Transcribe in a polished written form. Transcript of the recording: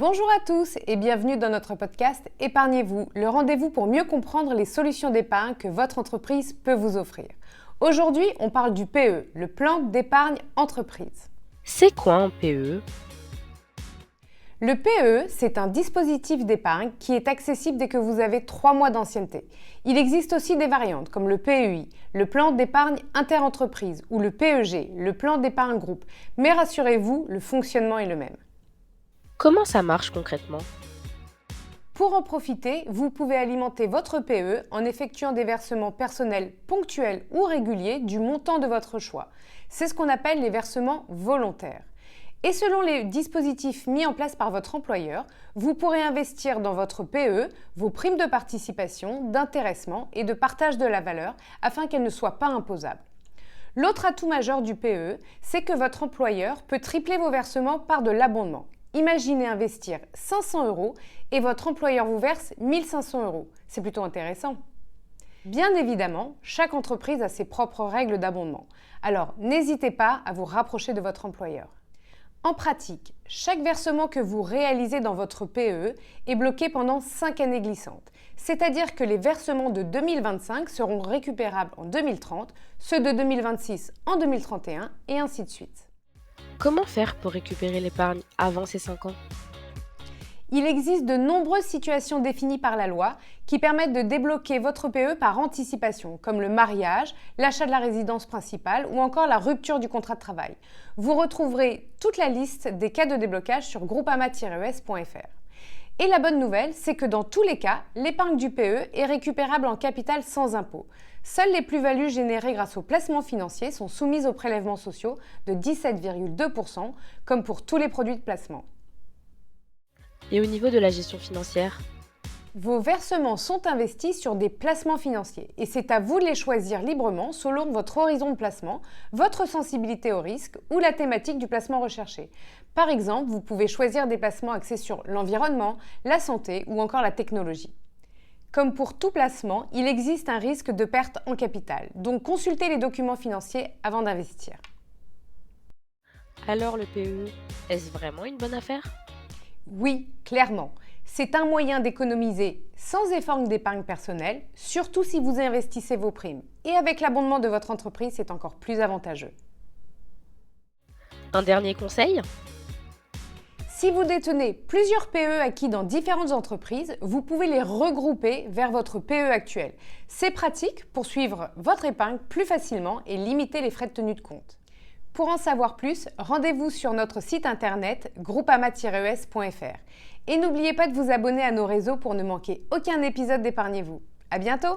Bonjour à tous et bienvenue dans notre podcast Épargnez-vous, le rendez-vous pour mieux comprendre les solutions d'épargne que votre entreprise peut vous offrir. Aujourd'hui, on parle du PE, le plan d'épargne entreprise. C'est quoi un PE ? Le PE, c'est un dispositif d'épargne qui est accessible dès que vous avez 3 mois d'ancienneté. Il existe aussi des variantes comme le PEI, le plan d'épargne interentreprise ou le PEG, le plan d'épargne groupe. Mais rassurez-vous, le fonctionnement est le même. Comment ça marche concrètement ? Pour en profiter, vous pouvez alimenter votre PE en effectuant des versements personnels ponctuels ou réguliers du montant de votre choix. C'est ce qu'on appelle les versements volontaires. Et selon les dispositifs mis en place par votre employeur, vous pourrez investir dans votre PE vos primes de participation, d'intéressement et de partage de la valeur afin qu'elles ne soient pas imposables. L'autre atout majeur du PE, c'est que votre employeur peut tripler vos versements par de l'abondement. Imaginez investir 500 € et votre employeur vous verse 1 500 €. C'est plutôt intéressant. Bien évidemment, chaque entreprise a ses propres règles d'abondement. Alors, n'hésitez pas à vous rapprocher de votre employeur. En pratique, chaque versement que vous réalisez dans votre PE est bloqué pendant 5 années glissantes. C'est-à-dire que les versements de 2025 seront récupérables en 2030, ceux de 2026 en 2031 et ainsi de suite. Comment faire pour récupérer l'épargne avant ces 5 ans ? Il existe de nombreuses situations définies par la loi qui permettent de débloquer votre PE par anticipation, comme le mariage, l'achat de la résidence principale ou encore la rupture du contrat de travail. Vous retrouverez toute la liste des cas de déblocage sur groupama-es.fr. Et la bonne nouvelle, c'est que dans tous les cas, l'épargne du PE est récupérable en capital sans impôt. Seules les plus-values générées grâce aux placements financiers sont soumises aux prélèvements sociaux de 17,2%, comme pour tous les produits de placement. Et au niveau de la gestion financière ? Vos versements sont investis sur des placements financiers et c'est à vous de les choisir librement selon votre horizon de placement, votre sensibilité au risque ou la thématique du placement recherché. Par exemple, vous pouvez choisir des placements axés sur l'environnement, la santé ou encore la technologie. Comme pour tout placement, il existe un risque de perte en capital, donc consultez les documents financiers avant d'investir. Alors le PE, est-ce vraiment une bonne affaire ? Oui, clairement. C'est un moyen d'économiser sans effort d'épargne personnelle, surtout si vous investissez vos primes. Et avec l'abondement de votre entreprise, c'est encore plus avantageux. Un dernier conseil ? Si vous détenez plusieurs PE acquis dans différentes entreprises, vous pouvez les regrouper vers votre PE actuel. C'est pratique pour suivre votre épargne plus facilement et limiter les frais de tenue de compte. Pour en savoir plus, rendez-vous sur notre site internet groupama-es.fr. Et n'oubliez pas de vous abonner à nos réseaux pour ne manquer aucun épisode d'Épargnez-vous. À bientôt!